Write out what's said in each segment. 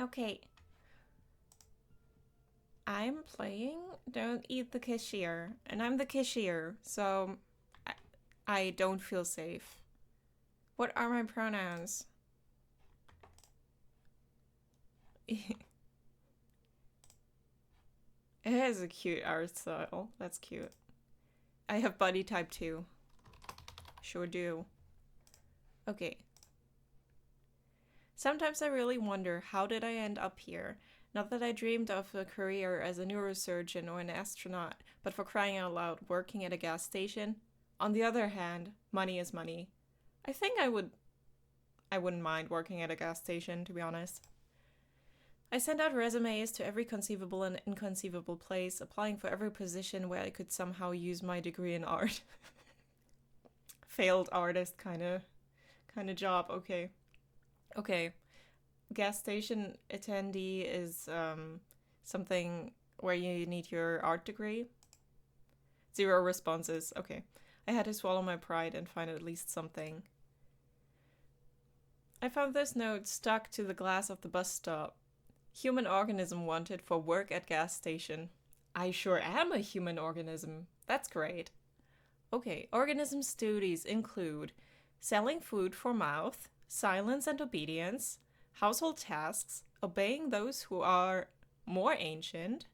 Okay. I'm playing Don't Eat the Cashier, and I'm the cashier, so I, I don't feel safe. What are my pronouns? It has a cute art style. That's cute. I have body type 2. Sure do. Okay. Sometimes I really wonder, how did I end up here? Not that I dreamed of a career as a neurosurgeon or an astronaut, but for crying out loud, working at a gas station? On the other hand, money is money. I think I wouldn't mind working at a gas station, to be honest. I sent out resumes to every conceivable and inconceivable place, applying for every position where I could somehow use my degree in art. Failed artist kind of job. Okay. Okay. Gas station attendee is something where you need your art degree. 0 responses. Okay. I had to swallow my pride and find at least something. I found this note stuck to the glass of the bus stop. Human organism wanted for work at gas station. I sure am a human organism. That's great. Okay, organism's duties include selling food for mouth, silence and obedience, household tasks, obeying those who are more ancient.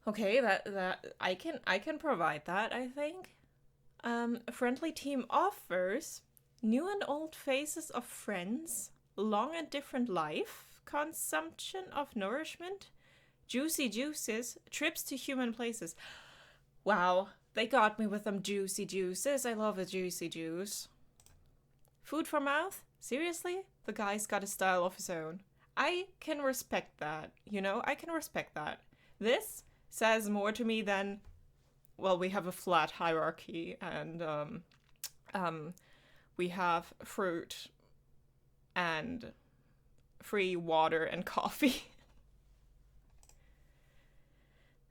Okay, that I can provide that, I think. A friendly team offers new and old faces of friends, long and different life, consumption of nourishment, juicy juices, trips to human places. Wow, they got me with them juicy juices. I love a juicy juice. Food for mouth? Seriously? The guy's got a style of his own. I can respect that, I can respect that. This says more to me than, well, we have a flat hierarchy and we have fruit and free water and coffee.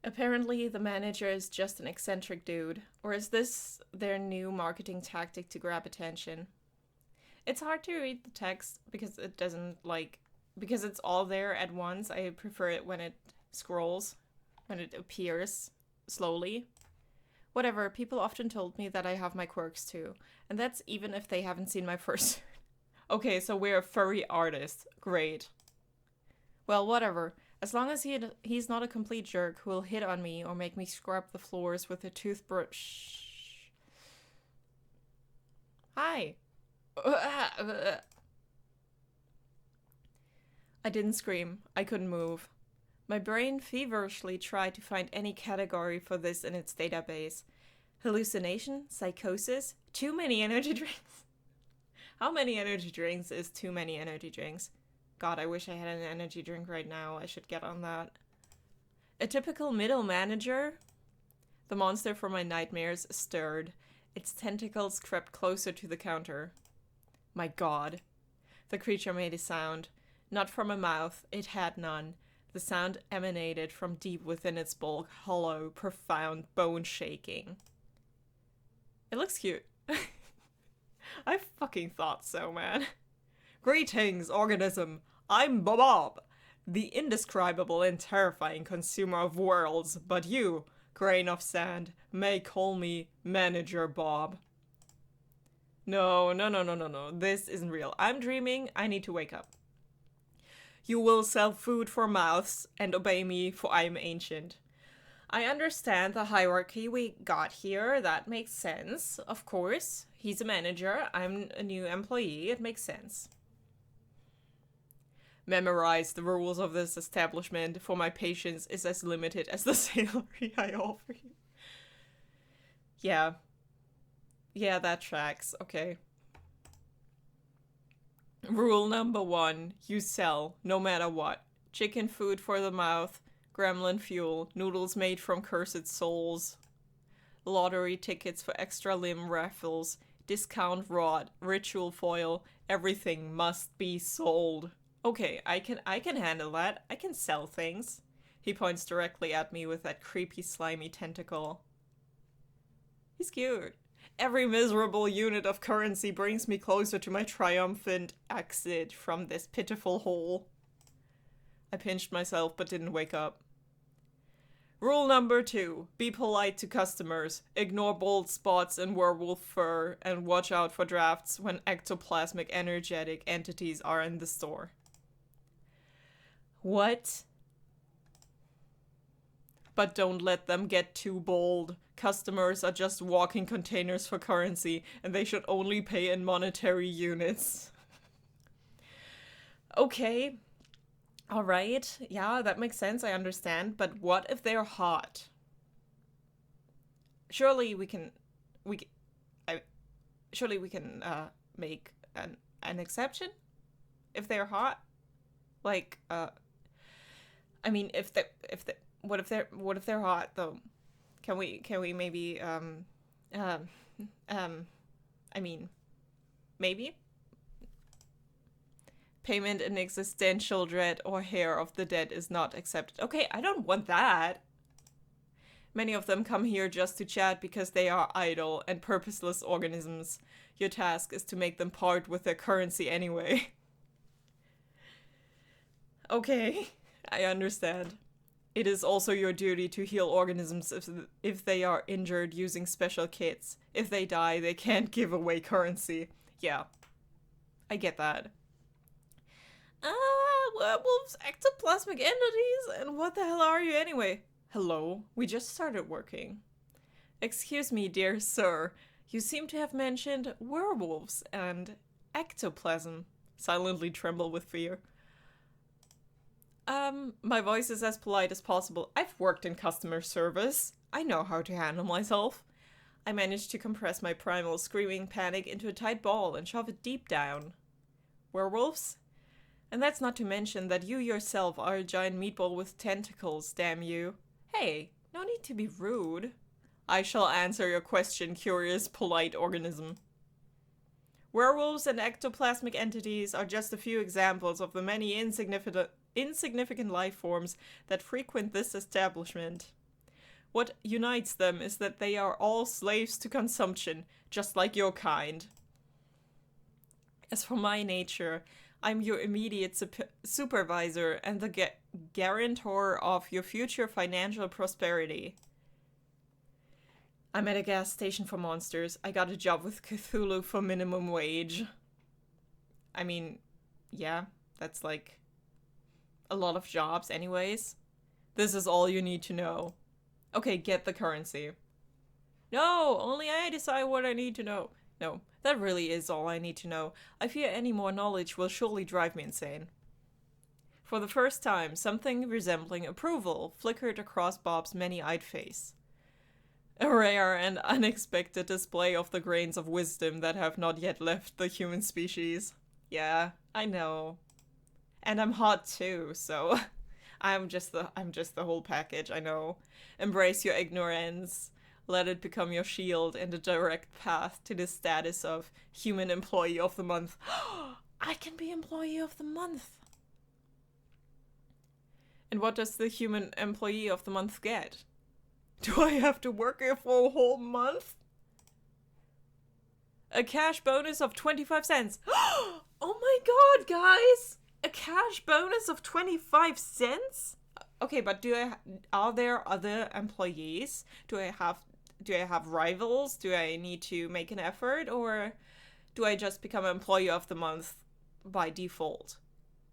Apparently, the manager is just an eccentric dude. Or is this their new marketing tactic to grab attention? It's hard to read the text because it doesn't, because it's all there at once. I prefer it when it scrolls, when it appears slowly. Whatever, people often told me that I have my quirks too. And that's even if they haven't seen my first. Okay, so we're a furry artist. Great. Well, whatever. As long as he's not a complete jerk who will hit on me or make me scrub the floors with a toothbrush. Hi. I didn't scream. I couldn't move. My brain feverishly tried to find any category for this in its database. Hallucination? Psychosis? Too many energy drinks? How many energy drinks is too many energy drinks? God, I wish I had an energy drink right now. I should get on that. A typical middle manager? The monster from my nightmares stirred. Its tentacles crept closer to the counter. My God. The creature made a sound. Not from a mouth. It had none. The sound emanated from deep within its bulk, hollow, profound, bone-shaking. It looks cute. I fucking thought so, man. Greetings, organism. I'm Bob, the indescribable and terrifying consumer of worlds, but you, grain of sand, may call me Manager Bob. No. This isn't real. I'm dreaming. I need to wake up. You will sell food for mouths and obey me, for I am ancient. I understand the hierarchy we got here. That makes sense. Of course. He's a manager. I'm a new employee. It makes sense. Memorize the rules of this establishment, for my patience is as limited as the salary I offer you. Yeah, that tracks. Okay. Rule number 1, you sell, no matter what. Chicken food for the mouth, gremlin fuel, noodles made from cursed souls, lottery tickets for extra limb raffles, discount rod, ritual foil, everything must be sold. Okay, I can handle that. I can sell things. He points directly at me with that creepy, slimy tentacle. He's cute. Every miserable unit of currency brings me closer to my triumphant exit from this pitiful hole. I pinched myself but didn't wake up. Rule number 2. Be polite to customers. Ignore bald spots and werewolf fur, and watch out for drafts when ectoplasmic energetic entities are in the store. What? But don't let them get too bold. Customers are just walking containers for currency, and they should only pay in monetary units. Okay. Alright. Yeah, that makes sense, I understand. But what if they're hot? Surely we can make an exception? If they're hot? Like, I mean, what if they're hot though? Can we maybe I mean, maybe payment in existential dread or hair of the dead is not accepted. Okay, I don't want that. Many of them come here just to chat because they are idle and purposeless organisms. Your task is to make them part with their currency anyway. Okay, I understand. It is also your duty to heal organisms if they are injured using special kits. If they die, they can't give away currency. Yeah, I get that. Werewolves, ectoplasmic entities, and what the hell are you anyway? Hello, we just started working. Excuse me, dear sir. You seem to have mentioned werewolves and ectoplasm. Silently tremble with fear. My voice is as polite as possible. I've worked in customer service. I know how to handle myself. I managed to compress my primal screaming panic into a tight ball and shove it deep down. Werewolves? And that's not to mention that you yourself are a giant meatball with tentacles, damn you. Hey, no need to be rude. I shall answer your question, curious, polite organism. Werewolves and ectoplasmic entities are just a few examples of the many insignificant life forms that frequent this establishment. What unites them is that they are all slaves to consumption, just like your kind. As for my nature, I'm your immediate supervisor and the guarantor of your future financial prosperity. I'm at a gas station for monsters. I got a job with Cthulhu for minimum wage. I mean, yeah, that's like a lot of jobs anyways. This is all you need to know. Okay, get the currency. No, only I decide what I need to know. No, that really is all I need to know. I fear any more knowledge will surely drive me insane. For the first time, something resembling approval flickered across Bob's many-eyed face. A rare and unexpected display of the grains of wisdom that have not yet left the human species. Yeah, I know. And I'm hot too, so I'm just the whole package, I know. Embrace your ignorance. Let it become your shield and a direct path to the status of Human Employee of the Month. I can be Employee of the Month. And what does the Human Employee of the Month get? Do I have to work here for a whole month? A cash bonus of 25 cents. Oh my god, guys! A cash bonus of 25 cents? Okay, but are there other employees? Do I have rivals? Do I need to make an effort? Or do I just become Employee of the Month by default?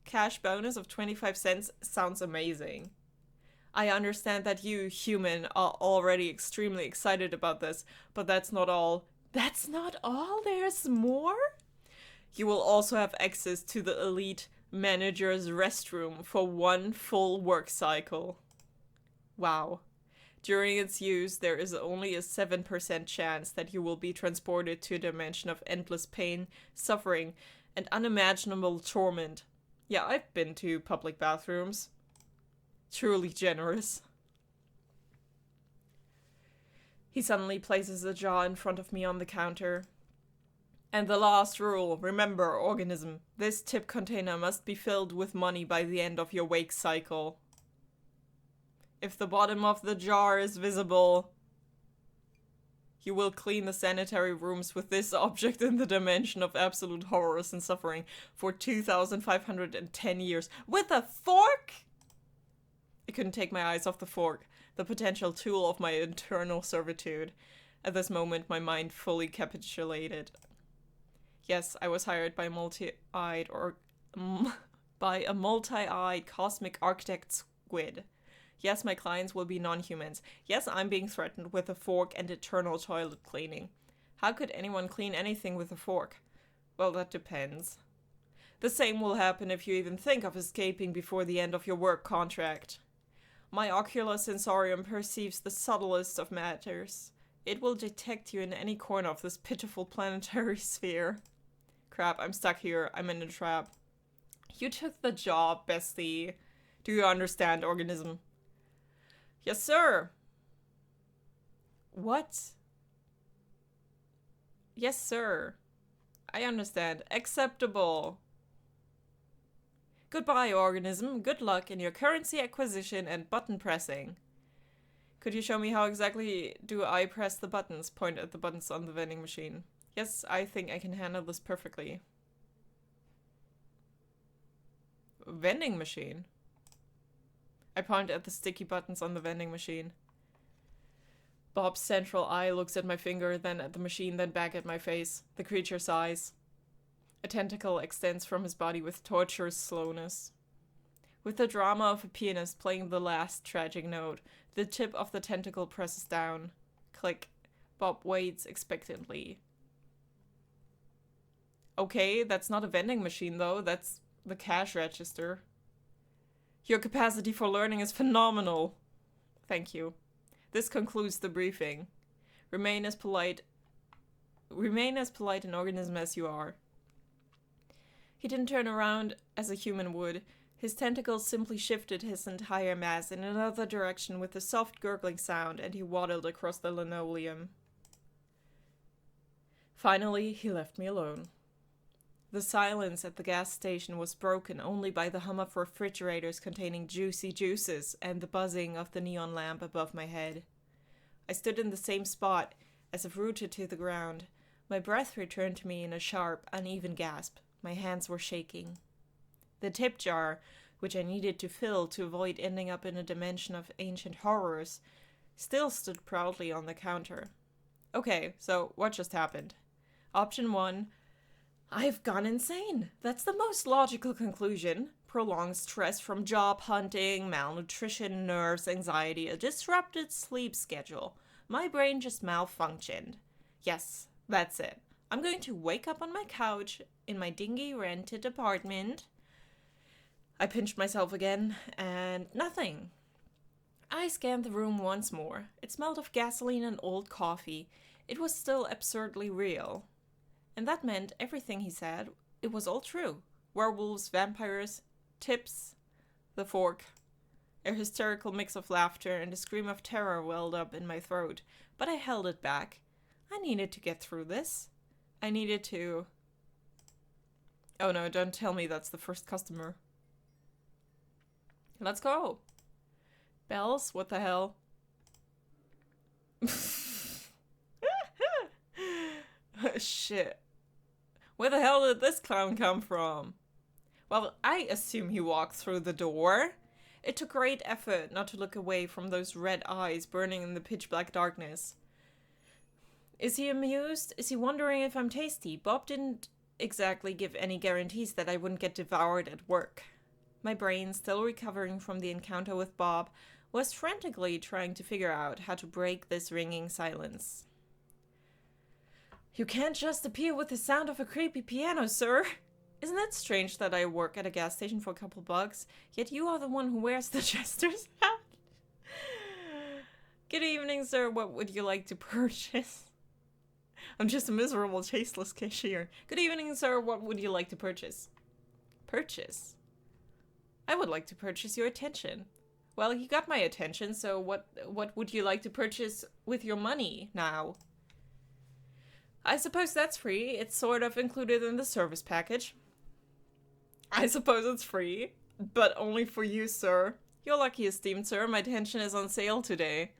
Cash bonus of 25 cents sounds amazing. I understand that you, human, are already extremely excited about this, but that's not all. That's not all? There's more? You will also have access to the elite manager's restroom for one full work cycle. Wow. During its use, there is only a 7% chance that you will be transported to a dimension of endless pain, suffering, and unimaginable torment. Yeah, I've been to public bathrooms. Truly generous. He suddenly places a jar in front of me on the counter. And the last rule, remember, organism, this tip container must be filled with money by the end of your wake cycle. If the bottom of the jar is visible, You will clean the sanitary rooms with this object in the dimension of absolute horrors and suffering for 2,510 years. With a fork? I couldn't take my eyes off the fork, the potential tool of my eternal servitude. At this moment, my mind fully capitulated. Yes, I was hired by a multi-eyed cosmic architect squid. Yes, my clients will be non-humans. Yes, I'm being threatened with a fork and eternal toilet cleaning. How could anyone clean anything with a fork? Well, that depends. The same will happen if you even think of escaping before the end of your work contract. My ocular sensorium perceives the subtlest of matters. It will detect you in any corner of this pitiful planetary sphere. Crap, I'm stuck here. I'm in a trap. You took the job, bestie. Do you understand, organism? Yes, sir. What? Yes, sir. I understand. Acceptable. Goodbye, organism. Good luck in your currency acquisition and button pressing. Could you show me how exactly do I press the buttons? Point at the buttons on the vending machine. Yes, I think I can handle this perfectly. Vending machine? I point at the sticky buttons on the vending machine. Bob's central eye looks at my finger, then at the machine, then back at my face. The creature sighs. A tentacle extends from his body with torturous slowness. With the drama of a pianist playing the last tragic note, the tip of the tentacle presses down. Click. Bob waits expectantly. Okay, that's not a vending machine though, that's the cash register. Your capacity for learning is phenomenal. Thank you. This concludes the briefing. Remain as polite an organism as you are. He didn't turn around as a human would. His tentacles simply shifted his entire mass in another direction with a soft gurgling sound, and he waddled across the linoleum. Finally, he left me alone. The silence at the gas station was broken only by the hum of refrigerators containing juicy juices and the buzzing of the neon lamp above my head. I stood in the same spot, as if rooted to the ground. My breath returned to me in a sharp, uneven gasp. My hands were shaking. The tip jar, which I needed to fill to avoid ending up in a dimension of ancient horrors, still stood proudly on the counter. Okay, so what just happened? Option 1. I've gone insane. That's the most logical conclusion. Prolonged stress from job hunting, malnutrition, nerves, anxiety, a disrupted sleep schedule. My brain just malfunctioned. Yes, that's it. I'm going to wake up on my couch in my dingy rented apartment. I pinched myself again, and nothing. I scanned the room once more. It smelled of gasoline and old coffee. It was still absurdly real. And that meant everything he said, it was all true. Werewolves, vampires, tips, the fork. A hysterical mix of laughter and a scream of terror welled up in my throat, but I held it back. I needed to get through this. I needed to... Oh no, don't tell me that's the first customer. Let's go. Bells? What the hell? Shit. Where the hell did this clown come from? Well, I assume he walked through the door. It took great effort not to look away from those red eyes burning in the pitch-black darkness. Is he amused? Is he wondering if I'm tasty? Bob didn't exactly give any guarantees that I wouldn't get devoured at work. My brain, still recovering from the encounter with Bob, was frantically trying to figure out how to break this ringing silence. You can't just appear with the sound of a creepy piano, sir. Isn't it strange that I work at a gas station for a couple bucks, yet you are the one who wears the jester's hat? Good evening, sir. What would you like to purchase? I'm just a miserable, tasteless cashier. Good evening, sir. What would you like to purchase? Purchase? I would like to purchase your attention. Well, you got my attention, so what would you like to purchase with your money now? I suppose that's free. It's sort of included in the service package. I suppose it's free, but only for you, sir. You're lucky, esteemed sir. My attention is on sale today.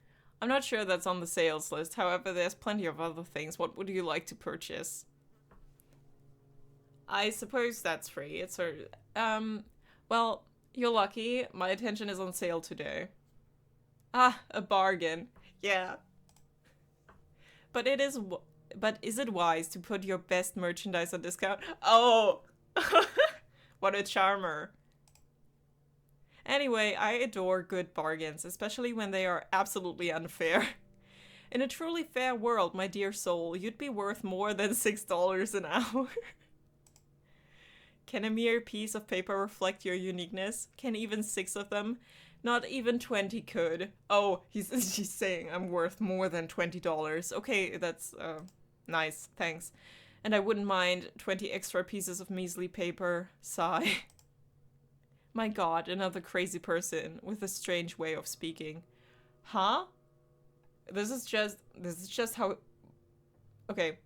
I'm not sure that's on the sales list. However, there's plenty of other things. What would you like to purchase? I suppose that's free. It's sort of, well, you're lucky. My attention is on sale today. Ah, a bargain. Yeah. But but is it wise to put your best merchandise on discount? Oh, what a charmer. Anyway, I adore good bargains, especially when they are absolutely unfair. In a truly fair world, my dear soul, you'd be worth more than $6 an hour. Can a mere piece of paper reflect your uniqueness? Can even 6 of them? Not even 20 could. Oh, she's saying I'm worth more than $20. Okay, that's, nice, thanks. And I wouldn't mind 20 extra pieces of measly paper. Sigh. My god, another crazy person with a strange way of speaking. Huh? This is just how... Okay,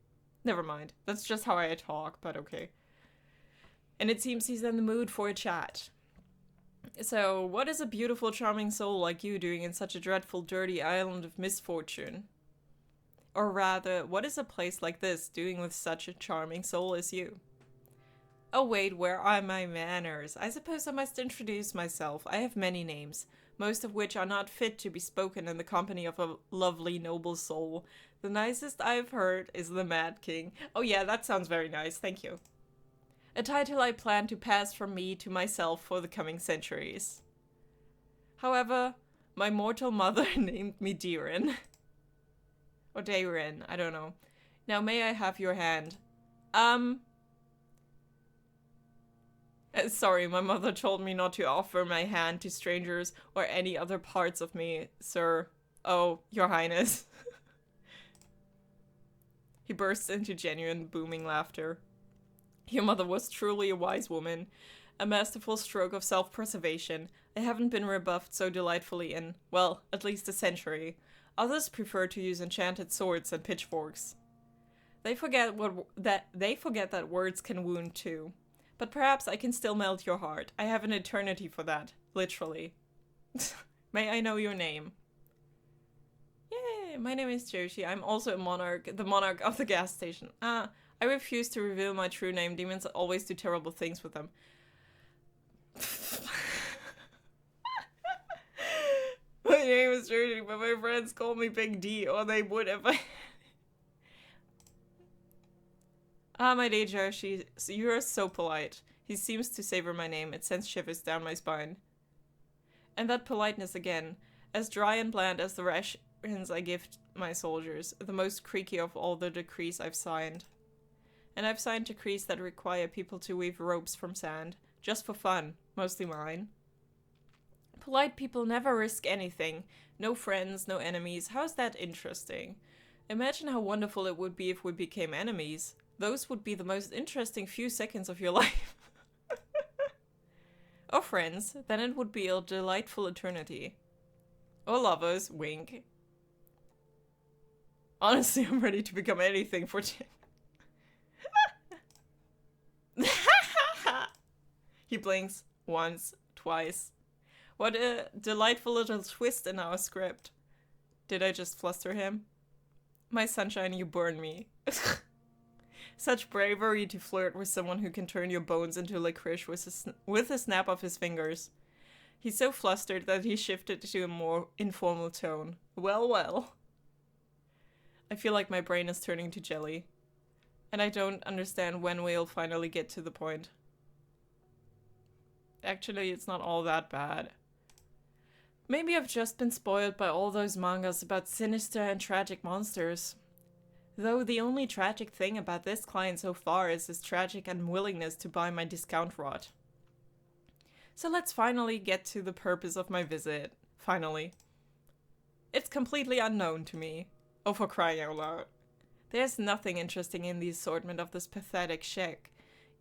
never mind. That's just how I talk, but okay. And it seems he's in the mood for a chat. So, what is a beautiful, charming soul like you doing in such a dreadful, dirty island of misfortune? Or rather, what is a place like this doing with such a charming soul as you? Oh wait, where are my manners? I suppose I must introduce myself. I have many names, most of which are not fit to be spoken in the company of a lovely, noble soul. The nicest I've heard is the Mad King. Oh yeah, that sounds very nice, thank you. A title I plan to pass from me to myself for the coming centuries. However, my mortal mother named me Deiran. Or Deiran, I don't know. Now may I have your hand? Sorry, my mother told me not to offer my hand to strangers or any other parts of me, sir. Oh, your highness. He bursts into genuine, booming laughter. Your mother was truly a wise woman. A masterful stroke of self-preservation. I haven't been rebuffed so delightfully in, well, at least a century. Others prefer to use enchanted swords and pitchforks. They forget that words can wound too. But perhaps I can still melt your heart. I have an eternity for that. Literally. May I know your name? Yay, my name is Joshi. I'm also a monarch, the monarch of the gas station. I refuse to reveal my true name. Demons always do terrible things with them. My name is Joshi, but my friends call me Big D, or they would if I... Ah, my dear Joshi, you are so polite. He seems to savor my name. It sends shivers down my spine. And that politeness again, as dry and bland as the rations I give my soldiers, the most creaky of all the decrees I've signed. And I've signed decrees that require people to weave ropes from sand, just for fun, mostly mine. Polite people never risk anything. No friends, no enemies. How's that interesting? Imagine how wonderful it would be if we became enemies. Those would be the most interesting few seconds of your life. Or friends, then it would be a delightful eternity. Or lovers, wink. Honestly, I'm ready to become anything for He blinks once, twice. What a delightful little twist in our script. Did I just fluster him? My sunshine, you burn me. Such bravery to flirt with someone who can turn your bones into licorice with a snap of his fingers. He's so flustered that he shifted to a more informal tone. Well, well. I feel like my brain is turning to jelly. And I don't understand when we'll finally get to the point. Actually, it's not all that bad. Maybe I've just been spoiled by all those mangas about sinister and tragic monsters. Though the only tragic thing about this client so far is his tragic unwillingness to buy my discount rod. So let's finally get to the purpose of my visit. Finally. It's completely unknown to me. Oh, for crying out loud. There's nothing interesting in the assortment of this pathetic chic.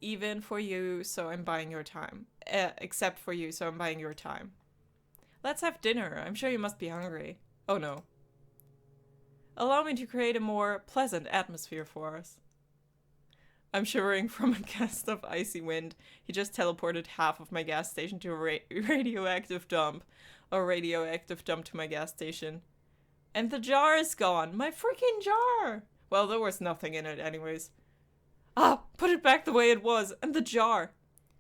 Even for you, so I'm buying your time. Except for you, so I'm buying your time. Let's have dinner. I'm sure you must be hungry. Oh no. Allow me to create a more pleasant atmosphere for us. I'm shivering from a gust of icy wind. He just teleported half of my gas station to a radioactive dump. Or radioactive dump to my gas station. And the jar is gone. My freaking jar! Well, there was nothing in it anyways. Ah, put it back the way it was. And the jar.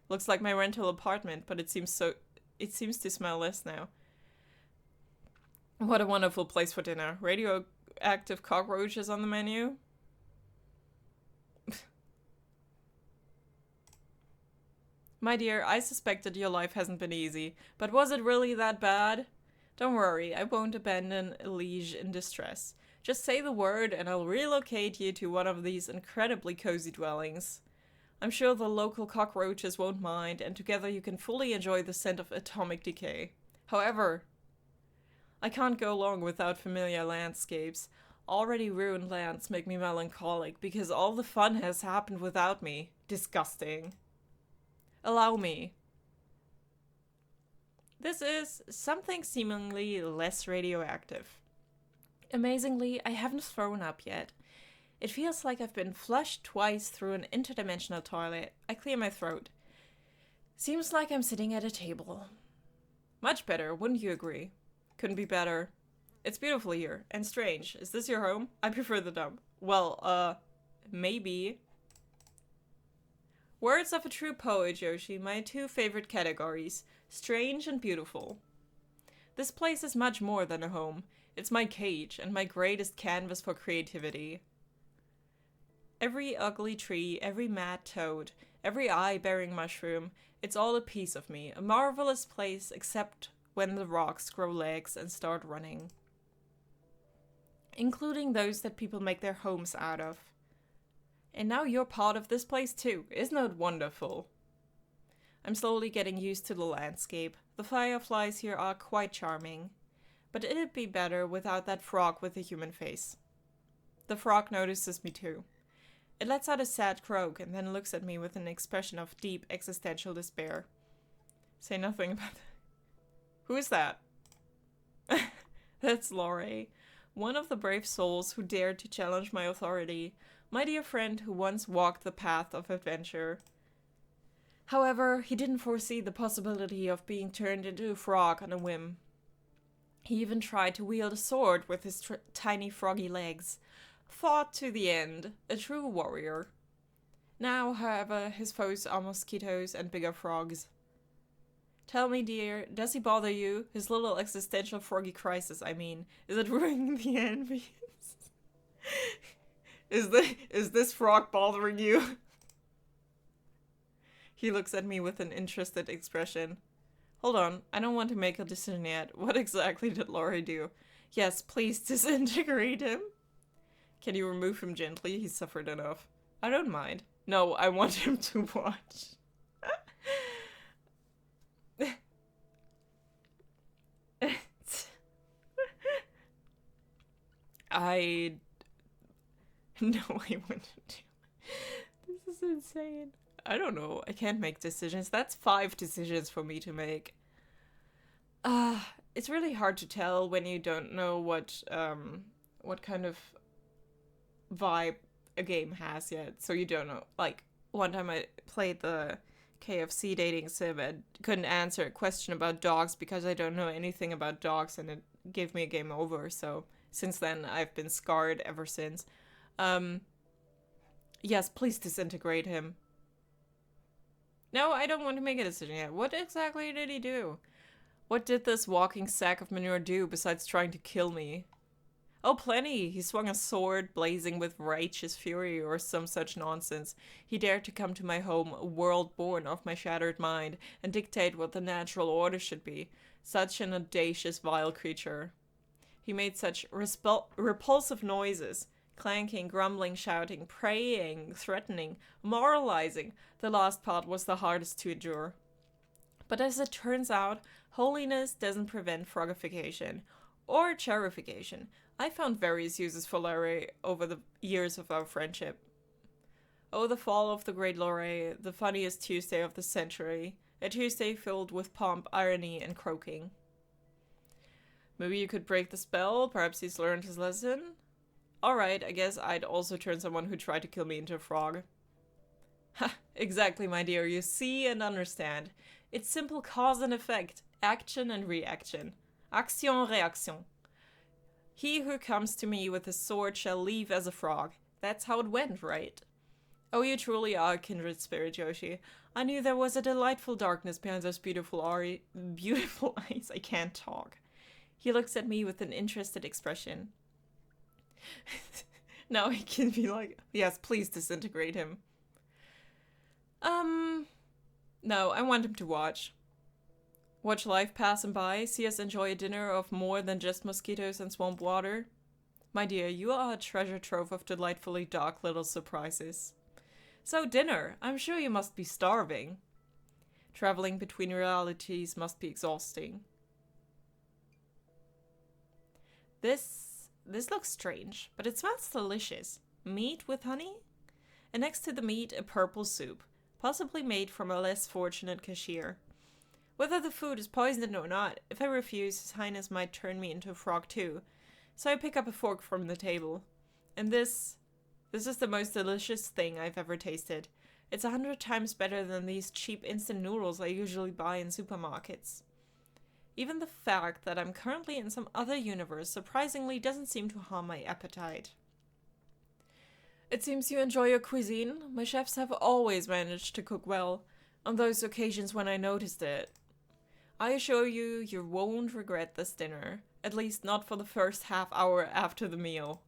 Looks like my rental apartment, but it seems to smell less now. What a wonderful place for dinner. Radioactive cockroaches on the menu. My dear, I suspect that your life hasn't been easy, but was it really that bad? Don't worry, I won't abandon a liege in distress. Just say the word and I'll relocate you to one of these incredibly cozy dwellings. I'm sure the local cockroaches won't mind, and together you can fully enjoy the scent of atomic decay. However, I can't go long without familiar landscapes. Already ruined lands make me melancholic because all the fun has happened without me. Disgusting. Allow me. This is something seemingly less radioactive. Amazingly, I haven't thrown up yet. It feels like I've been flushed twice through an interdimensional toilet. I clear my throat. Seems like I'm sitting at a table. Much better, wouldn't you agree? Couldn't be better. It's beautiful here, and strange. Is this your home? I prefer the dump. Well, maybe. Words of a true poet, Yoshi, my two favorite categories. Strange and beautiful. This place is much more than a home. It's my cage, and my greatest canvas for creativity. Every ugly tree, every mad toad, every eye-bearing mushroom, it's all a piece of me. A marvelous place, except when the rocks grow legs and start running. Including those that people make their homes out of. And now you're part of this place too. Isn't it wonderful? I'm slowly getting used to the landscape. The fireflies here are quite charming. But it'd be better without that frog with a human face. The frog notices me too. It lets out a sad croak and then looks at me with an expression of deep existential despair. Say nothing about that. Who is that? That's Lorre, one of the brave souls who dared to challenge my authority, my dear friend who once walked the path of adventure. However, he didn't foresee the possibility of being turned into a frog on a whim. He even tried to wield a sword with his tiny froggy legs. Fought to the end, a true warrior. Now, however, his foes are mosquitoes and bigger frogs. Tell me, dear, does he bother you? His little existential froggy crisis, I mean. Is it ruining the ambience? Is this frog bothering you? He looks at me with an interested expression. Hold on, I don't want to make a decision yet. What exactly did Lorre do? Yes, please disintegrate him. Can you remove him gently? He's suffered enough. I don't mind. No, I want him to watch. I wouldn't do. This is insane. I don't know. I can't make decisions. That's 5 decisions for me to make. It's really hard to tell when you don't know what kind of vibe a game has yet. So you don't know. Like, one time I played the KFC dating sim and couldn't answer a question about dogs because I don't know anything about dogs, and it gave me a game over. So since then, I've been scarred ever since. Yes, please disintegrate him. No, I don't want to make a decision yet. What exactly did he do? What did this walking sack of manure do besides trying to kill me? Oh, plenty. He swung a sword, blazing with righteous fury or some such nonsense. He dared to come to my home, a world born of my shattered mind, and dictate what the natural order should be. Such an audacious, vile creature. He made such repulsive noises. Clanking, grumbling, shouting, praying, threatening, moralizing. The last part was the hardest to endure. But as it turns out, holiness doesn't prevent frogification. Or charification. I found various uses for Lorre over the years of our friendship. Oh, the fall of the great Lorre, the funniest Tuesday of the century. A Tuesday filled with pomp, irony, and croaking. Maybe you could break the spell, perhaps he's learned his lesson? Alright, I guess I'd also turn someone who tried to kill me into a frog. Ha, exactly, my dear, you see and understand. It's simple cause and effect, action and reaction. Action, reaction. He who comes to me with a sword shall leave as a frog. That's how it went, right? Oh, you truly are a kindred spirit, Joshi. I knew there was a delightful darkness behind those beautiful eyes. I can't talk. He looks at me with an interested expression. Now he can be like, yes, please disintegrate him. No, I want him to watch. Watch life pass him by, see us enjoy a dinner of more than just mosquitoes and swamp water. My dear, you are a treasure trove of delightfully dark little surprises. So dinner, I'm sure you must be starving. Traveling between realities must be exhausting. This looks strange, but it smells delicious. Meat with honey? And next to the meat, a purple soup, possibly made from a less fortunate cashier. Whether the food is poisoned or not, if I refuse, His Highness might turn me into a frog too. So I pick up a fork from the table. And this is the most delicious thing I've ever tasted. It's 100 times better than these cheap instant noodles I usually buy in supermarkets. Even the fact that I'm currently in some other universe surprisingly doesn't seem to harm my appetite. It seems you enjoy your cuisine. My chefs have always managed to cook well, on those occasions when I noticed it. I assure you, you won't regret this dinner. At least not for the first half hour after the meal.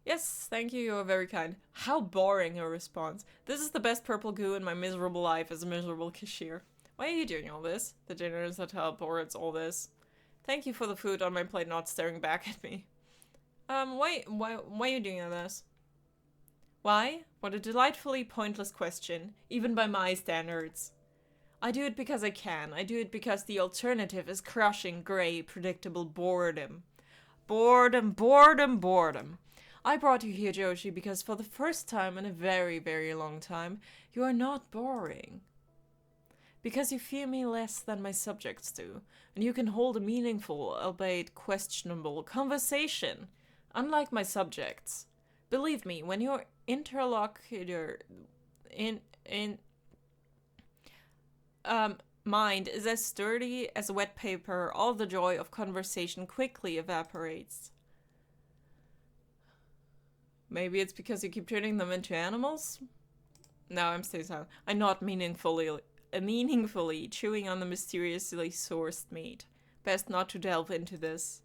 Yes, thank you, you are very kind. How boring a response. This is the best purple goo in my miserable life as a miserable cashier. Why are you doing all this? The dinner is at help, or it's all this. Thank you for the food on my plate not staring back at me. Why are you doing all this? Why? What a delightfully pointless question, even by my standards. I do it because I can. I do it because the alternative is crushing, grey, predictable boredom. Boredom, boredom, boredom. I brought you here, Joshi, because for the first time in a very, very long time, you are not boring. Because you fear me less than my subjects do, and you can hold a meaningful, albeit questionable, conversation, unlike my subjects. Believe me, when your interlocutor mind is as sturdy as wet paper, all the joy of conversation quickly evaporates. Maybe it's because you keep turning them into animals? No, I'm staying silent. I'm not meaningfully chewing on the mysteriously sourced meat. Best not to delve into this.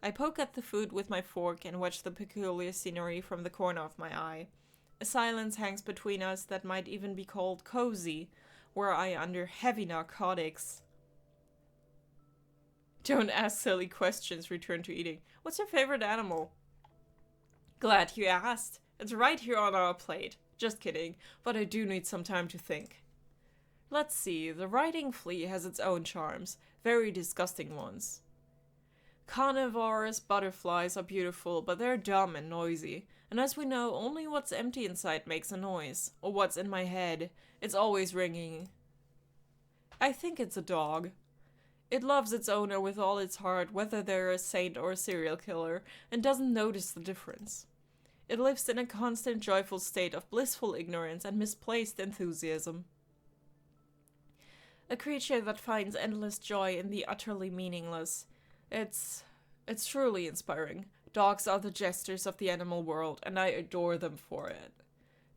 I poke at the food with my fork and watch the peculiar scenery from the corner of my eye. A silence hangs between us that might even be called cozy, were I under heavy narcotics. Don't ask silly questions, return to eating. What's your favorite animal? Glad you asked. It's right here on our plate. Just kidding, but I do need some time to think. Let's see, the riding flea has its own charms, very disgusting ones. Carnivorous butterflies are beautiful, but they're dumb and noisy. And as we know, only what's empty inside makes a noise. Or what's in my head. It's always ringing. I think it's a dog. It loves its owner with all its heart, whether they're a saint or a serial killer, and doesn't notice the difference. It lives in a constant joyful state of blissful ignorance and misplaced enthusiasm. A creature that finds endless joy in the utterly meaningless. It's truly inspiring. Dogs are the jesters of the animal world, and I adore them for it.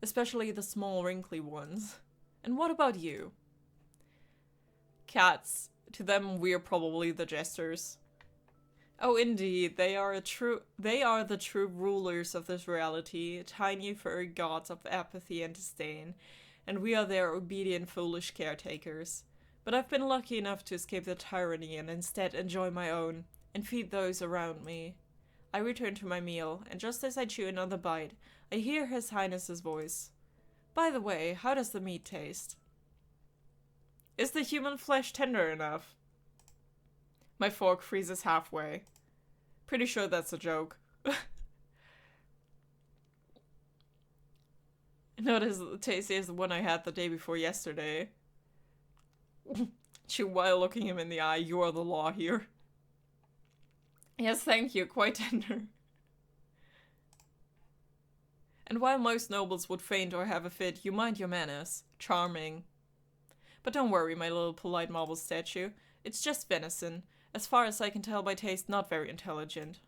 Especially the small, wrinkly ones. And what about you? Cats. To them, we're probably the jesters. Oh, indeed, they are the true rulers of this reality, tiny furry gods of apathy and disdain, and we are their obedient, foolish caretakers. But I've been lucky enough to escape the tyranny and instead enjoy my own, and feed those around me. I return to my meal, and just as I chew another bite, I hear His Highness's voice. By the way, how does the meat taste? Is the human flesh tender enough? My fork freezes halfway. Pretty sure that's a joke. Not as tasty as the one I had the day before yesterday. Chew while looking him in the eye. You are the law here. Yes, thank you. Quite tender. And while most nobles would faint or have a fit, you mind your manners. Charming. But don't worry, my little polite marble statue. It's just venison. As far as I can tell by taste, not very intelligent.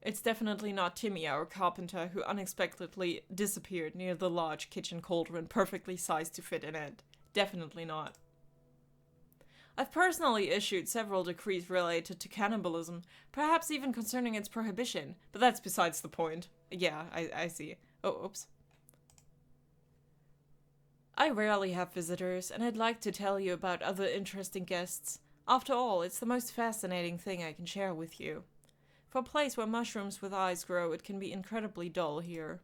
It's definitely not Timmy, our carpenter, who unexpectedly disappeared near the large kitchen cauldron perfectly sized to fit in it. Definitely not. I've personally issued several decrees related to cannibalism, perhaps even concerning its prohibition, but that's besides the point. Yeah, I see. Oh, oops. I rarely have visitors, and I'd like to tell you about other interesting guests. After all, it's the most fascinating thing I can share with you. For a place where mushrooms with eyes grow, it can be incredibly dull here.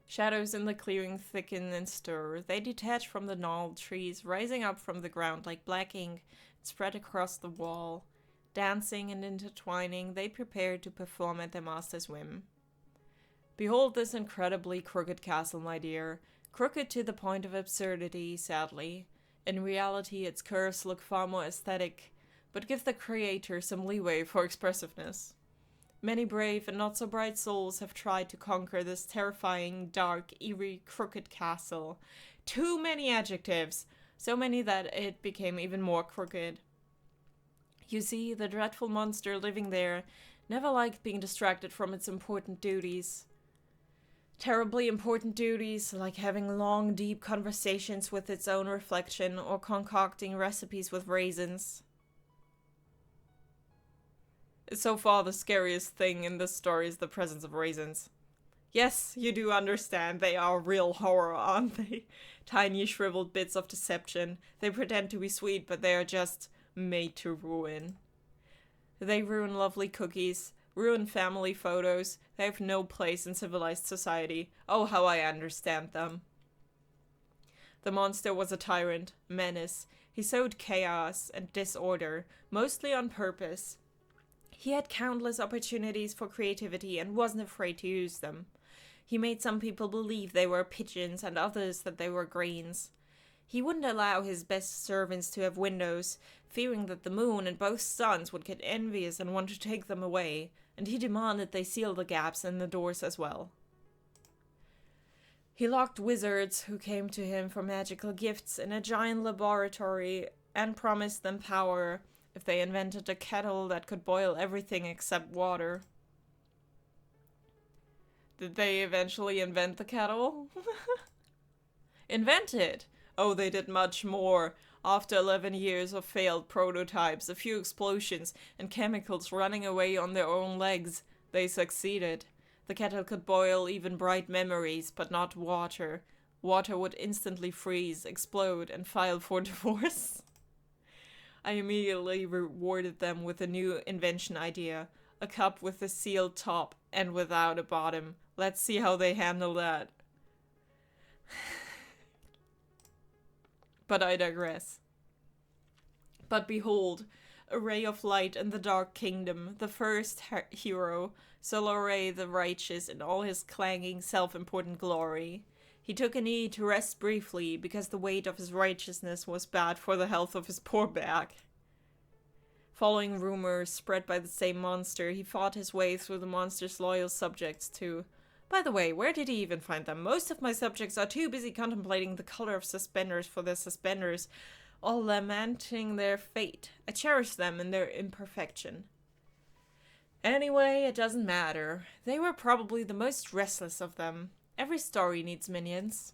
Shadows in the clearing thicken and stir. They detach from the gnarled trees, rising up from the ground like black ink, and spread across the wall. Dancing and intertwining, they prepare to perform at their master's whim. Behold this incredibly crooked castle, my dear. Crooked to the point of absurdity, sadly. In reality, its curves look far more aesthetic, but give the creator some leeway for expressiveness. Many brave and not so bright souls have tried to conquer this terrifying, dark, eerie, crooked castle. Too many adjectives, so many that it became even more crooked. You see, the dreadful monster living there never liked being distracted from its important duties. Terribly important duties, like having long, deep conversations with its own reflection or concocting recipes with raisins. So far, the scariest thing in this story is the presence of raisins. Yes, you do understand, they are real horror, aren't they? Tiny shriveled bits of deception. They pretend to be sweet, but they are just made to ruin. They ruin lovely cookies, ruin family photos. They have no place in civilized society. Oh, how I understand them. The monster was a tyrant, menace. He sowed chaos and disorder, mostly on purpose. He had countless opportunities for creativity and wasn't afraid to use them. He made some people believe they were pigeons and others that they were grains. He wouldn't allow his best servants to have windows, fearing that the moon and both suns would get envious and want to take them away, and he demanded they seal the gaps in the doors as well. He locked wizards who came to him for magical gifts in a giant laboratory and promised them power if they invented a kettle that could boil everything except water. Did they eventually invent the kettle? Invent it! Oh, they did much more. After 11 years of failed prototypes, a few explosions, and chemicals running away on their own legs, they succeeded. The kettle could boil even bright memories, but not water. Water would instantly freeze, explode, and file for divorce. I immediately rewarded them with a new invention idea. A cup with a sealed top and without a bottom. Let's see how they handle that. But I digress. But behold, a ray of light in the dark kingdom, the first hero, Solaray the righteous in all his clanging, self-important glory. He took a knee to rest briefly, because the weight of his righteousness was bad for the health of his poor back. Following rumors spread by the same monster, he fought his way through the monster's loyal subjects too. By the way, where did he even find them? Most of my subjects are too busy contemplating the color of suspenders for their suspenders, or lamenting their fate. I cherish them in their imperfection. Anyway, it doesn't matter. They were probably the most restless of them. Every story needs minions.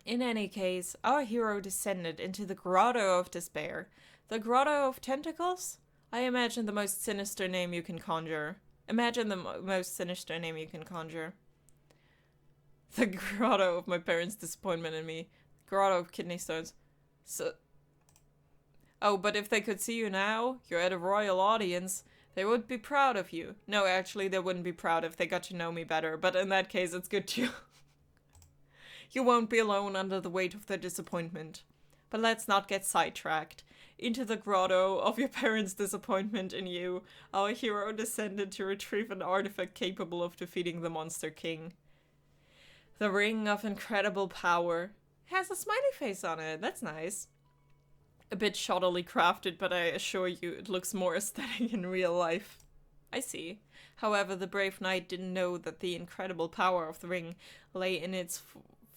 In any case, our hero descended into the Grotto of Despair. The Grotto of Tentacles? I imagine the most sinister name you can conjure. Imagine the most sinister name you can conjure. The Grotto of my parents' disappointment in me. Grotto of Kidney Stones. So... Oh, but if they could see you now, you're at a royal audience, they would be proud of you. No, actually, they wouldn't be proud if they got to know me better, but in that case, it's good too. You won't be alone under the weight of their disappointment. But let's not get sidetracked. Into the grotto of your parents' disappointment in you, our hero descended to retrieve an artifact capable of defeating the Monster King. The Ring of Incredible Power. Has a smiley face on it, that's nice. A bit shoddily crafted, but I assure you it looks more aesthetic in real life. I see. However, the brave knight didn't know that the incredible power of the ring lay in its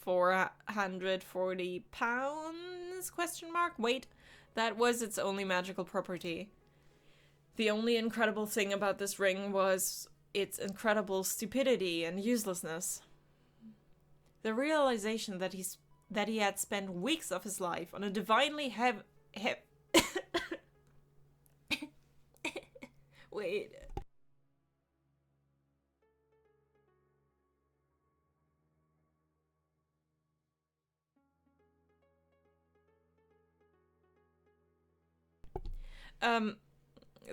440 pounds Intelligence? Question mark. Wait, that was its only magical property. The only incredible thing about this ring was its incredible stupidity and uselessness. The realization that he had spent weeks of his life on a divinely Wait.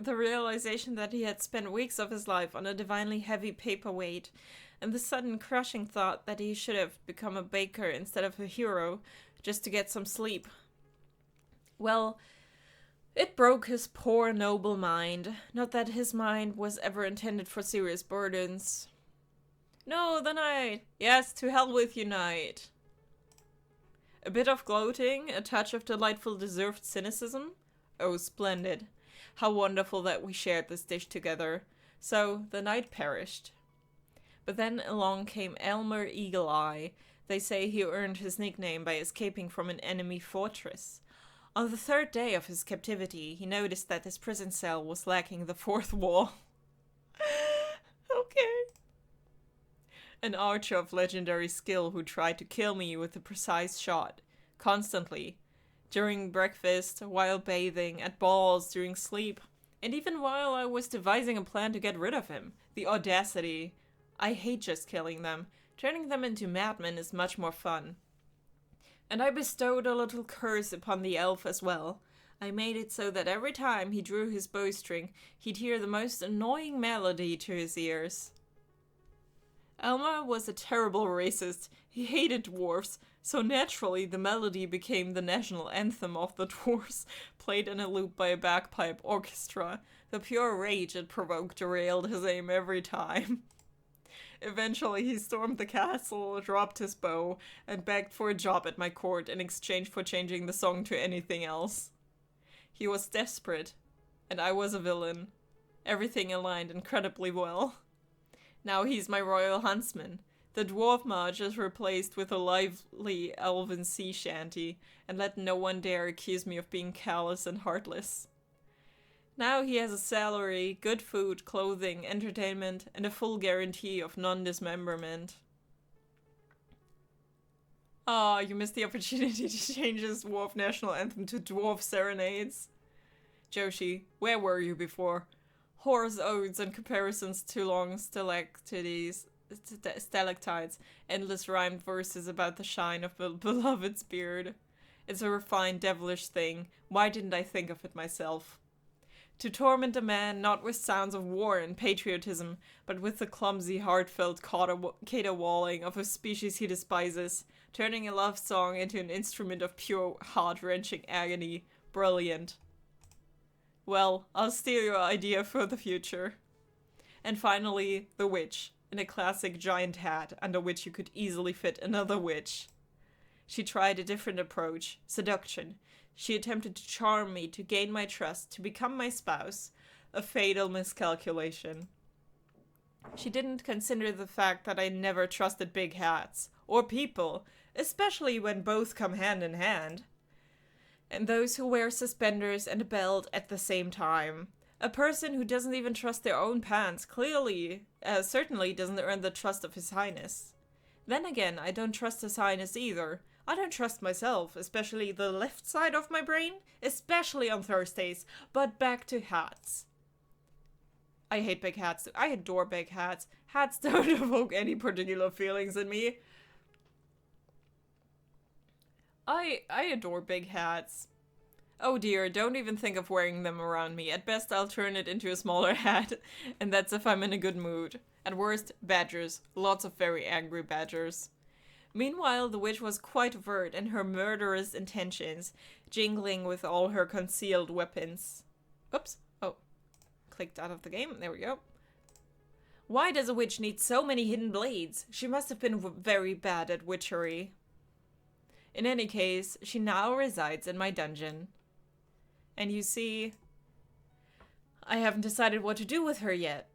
The realization that he had spent weeks of his life on a divinely heavy paperweight, and the sudden crushing thought that he should have become a baker instead of a hero just to get some sleep. Well, it broke his poor noble mind. Not that his mind was ever intended for serious burdens. No, the night. Yes, to hell with you, night. A bit of gloating, a touch of delightful deserved cynicism. Oh, splendid. How wonderful that we shared this dish together. So, the night perished. But then along came Elmer Eagle Eye. They say he earned his nickname by escaping from an enemy fortress. On the third day of his captivity, he noticed that his prison cell was lacking the fourth wall. Okay. An archer of legendary skill who tried to kill me with a precise shot, constantly. During breakfast, while bathing, at balls, during sleep, and even while I was devising a plan to get rid of him. The audacity. I hate just killing them. Turning them into madmen is much more fun. And I bestowed a little curse upon the elf as well. I made it so that every time he drew his bowstring, he'd hear the most annoying melody to his ears. Elmer was a terrible racist. He hated dwarfs, so naturally the melody became the national anthem of the dwarfs, played in a loop by a bagpipe orchestra. The pure rage it provoked derailed his aim every time. Eventually he stormed the castle, dropped his bow, and begged for a job at my court in exchange for changing the song to anything else. He was desperate, and I was a villain. Everything aligned incredibly well. Now he's my royal huntsman. The dwarf march is replaced with a lively elven sea shanty, and let no one dare accuse me of being callous and heartless. Now he has a salary, good food, clothing, entertainment, and a full guarantee of non-dismemberment. Ah, you missed the opportunity to change his dwarf national anthem to dwarf serenades. Joshi, where were you before? Hoarse odes and comparisons to long stalactites, endless rhymed verses about the shine of the beloved's beard. It's a refined devilish thing. Why didn't I think of it myself? To torment a man not with sounds of war and patriotism, but with the clumsy, heartfelt caterwauling of a species he despises, turning a love song into an instrument of pure, heart-wrenching agony. Brilliant. Well, I'll steal your idea for the future. And finally, the witch, in a classic giant hat, under which you could easily fit another witch. She tried a different approach, seduction. She attempted to charm me, to gain my trust, to become my spouse. A fatal miscalculation. She didn't consider the fact that I never trusted big hats, or people, especially when both come hand in hand. And those who wear suspenders and a belt at the same time. A person who doesn't even trust their own pants certainly doesn't earn the trust of His Highness. Then again, I don't trust His Highness either. I don't trust myself, especially the left side of my brain, especially on Thursdays. But back to hats. I hate big hats. I adore big hats. Hats don't evoke any particular feelings in me. I adore big hats. Oh dear, don't even think of wearing them around me. At best, I'll turn it into a smaller hat, and that's if I'm in a good mood. At worst, badgers. Lots of very angry badgers. Meanwhile, the witch was quite avert in her murderous intentions, jingling with all her concealed weapons. Oops. Oh. Clicked out of the game. There we go. Why does a witch need so many hidden blades? She must have been very bad at witchery. In any case, she now resides in my dungeon. And you see, I haven't decided what to do with her yet.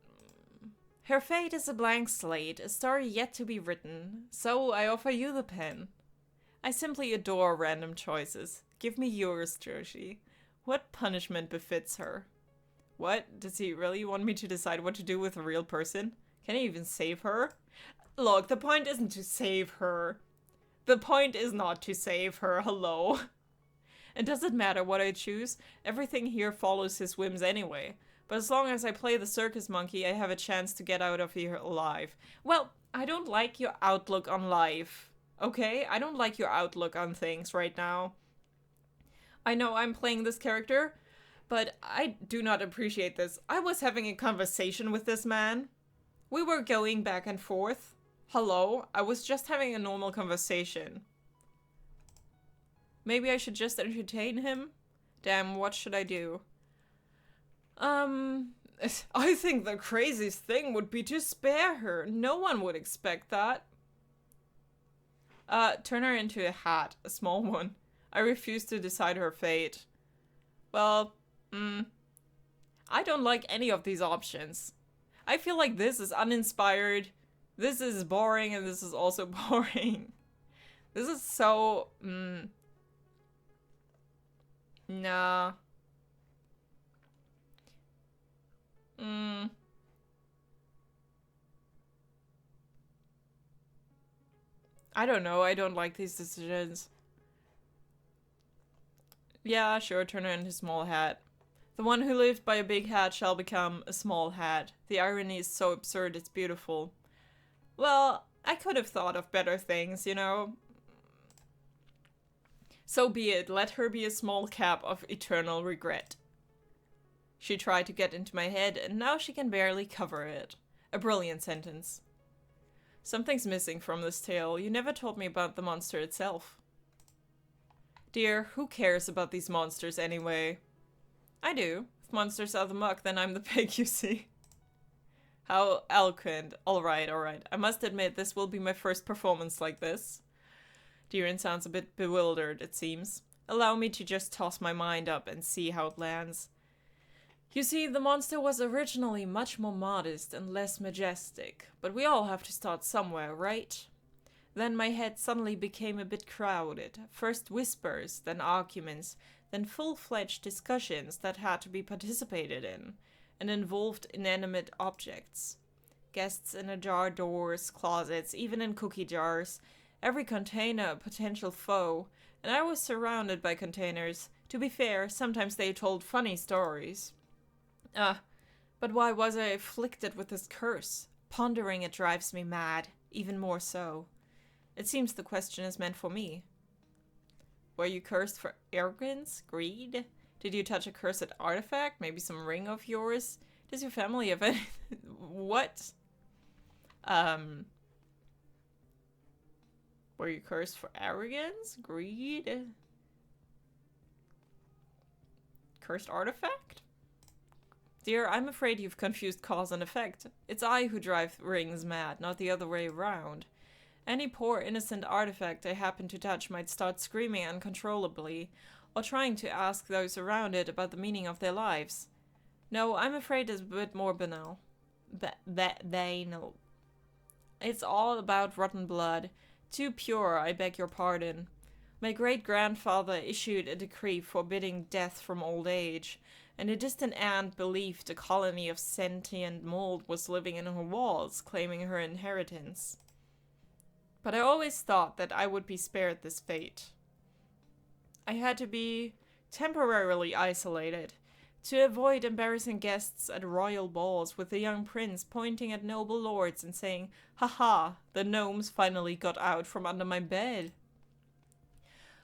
Her fate is a blank slate, a story yet to be written, so I offer you the pen. I simply adore random choices. Give me yours, Joshi. What punishment befits her? What? Does he really want me to decide what to do with a real person? Can he even save her? Look, the point isn't to save her. The point is not to save her, hello. And does it matter what I choose? Everything here follows his whims anyway. But as long as I play the circus monkey, I have a chance to get out of here alive. Well, I don't like your outlook on life. Okay? I don't like your outlook on things right now. I know I'm playing this character, but I do not appreciate this. I was having a conversation with this man. We were going back and forth. Hello? I was just having a normal conversation. Maybe I should just entertain him? Damn, what should I do? I think the craziest thing would be to spare her. No one would expect that. Turn her into a hat, a small one. I refuse to decide her fate. Well, I don't like any of these options. I feel like this is uninspired, this is boring, and this is also boring. This is so, nah. I don't know, I don't like these decisions. Yeah, sure, turn her into a small hat. The one who lived by a big hat shall become a small hat. The irony is so absurd, it's beautiful. Well, I could have thought of better things, you know. So be it, let her be a small cap of eternal regret. She tried to get into my head, and now she can barely cover it. A brilliant sentence. Something's missing from this tale. You never told me about the monster itself. Dear, who cares about these monsters anyway? I do. If monsters are the muck, then I'm the pig, you see. How eloquent. Alright, alright. I must admit, this will be my first performance like this. Deiran sounds a bit bewildered, it seems. Allow me to just toss my mind up and see how it lands. You see, the monster was originally much more modest and less majestic, but we all have to start somewhere, right? Then my head suddenly became a bit crowded. First whispers, then arguments, then full-fledged discussions that had to be participated in, and involved inanimate objects. Guests in a jar, doors, closets, even in cookie jars. Every container a potential foe, and I was surrounded by containers. To be fair, sometimes they told funny stories. But why was I afflicted with this curse? Pondering it drives me mad, even more so. It seems the question is meant for me. Were you cursed for arrogance? Greed? Did you touch a cursed artifact? Maybe some ring of yours? Does your family have any... What? Were you cursed for arrogance? Greed? Cursed artifact? Dear, I'm afraid you've confused cause and effect. It's I who drive rings mad, not the other way around. Any poor innocent artifact I happen to touch might start screaming uncontrollably, or trying to ask those around it about the meaning of their lives. No, I'm afraid it's a bit more banal. Banal. It's all about rotten blood. Too pure, I beg your pardon. My great-grandfather issued a decree forbidding death from old age, and a distant aunt believed a colony of sentient mold was living in her walls, claiming her inheritance. But I always thought that I would be spared this fate. I had to be temporarily isolated, to avoid embarrassing guests at royal balls with the young prince pointing at noble lords and saying, "Ha-ha, the gnomes finally got out from under my bed."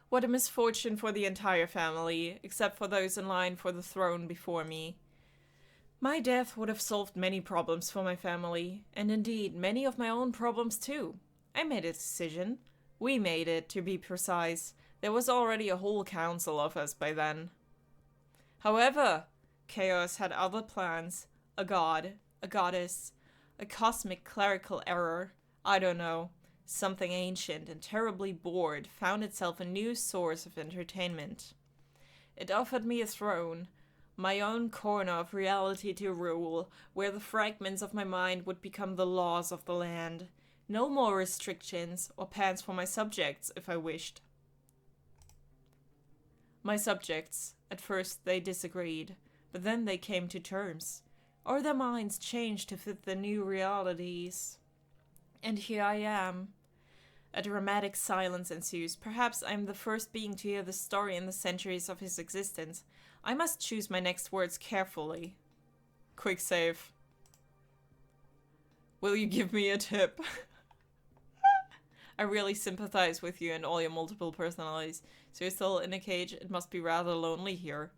What a misfortune for the entire family, except for those in line for the throne before me. My death would have solved many problems for my family, and indeed many of my own problems too. I made a decision. We made it, to be precise. There was already a whole council of us by then. However, Chaos had other plans. A god, a goddess, a cosmic clerical error, I don't know. Something ancient and terribly bored found itself a new source of entertainment. It offered me a throne, my own corner of reality to rule, where the fragments of my mind would become the laws of the land. No more restrictions or pants for my subjects, if I wished. My subjects, at first they disagreed, but then they came to terms. Or their minds changed to fit the new realities. And here I am. A dramatic silence ensues. Perhaps I am the first being to hear the story in the centuries of his existence. I must choose my next words carefully. Quick save. Will you give me a tip? I really sympathize with you and all your multiple personalities. So you're still in a cage? It must be rather lonely here.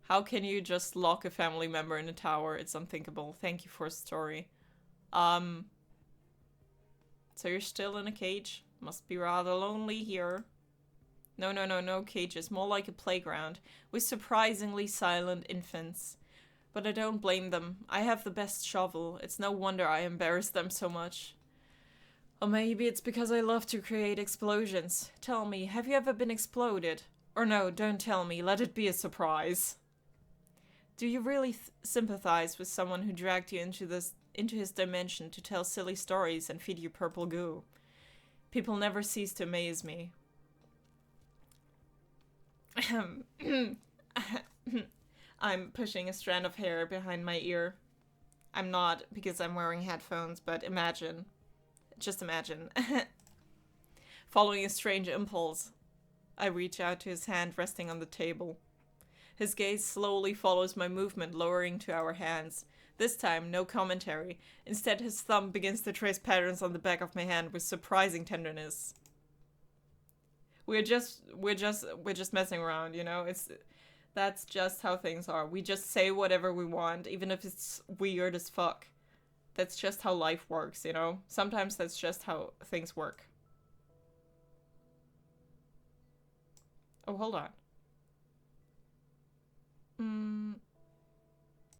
How can you just lock a family member in a tower? It's unthinkable. Thank you for a story. So you're still in a cage? Must be rather lonely here. No cages. More like a playground with surprisingly silent infants. But I don't blame them. I have the best shovel. It's no wonder I embarrass them so much. Or maybe it's because I love to create explosions. Tell me, have you ever been exploded? Or no, don't tell me. Let it be a surprise. Do you really sympathize with someone who dragged you into his dimension to tell silly stories and feed you purple goo? People never cease to amaze me. I'm pushing a strand of hair behind my ear. I'm not, because I'm wearing headphones, but imagine. Just imagine. Following a strange impulse, I reach out to his hand resting on the table. His gaze slowly follows my movement, lowering to our hands. This time, no commentary. Instead, his thumb begins to trace patterns on the back of my hand with surprising tenderness. We're just messing around, you know? That's just how things are. We just say whatever we want, even if it's weird as fuck. That's just how life works, you know? Sometimes that's just how things work. Oh, hold on.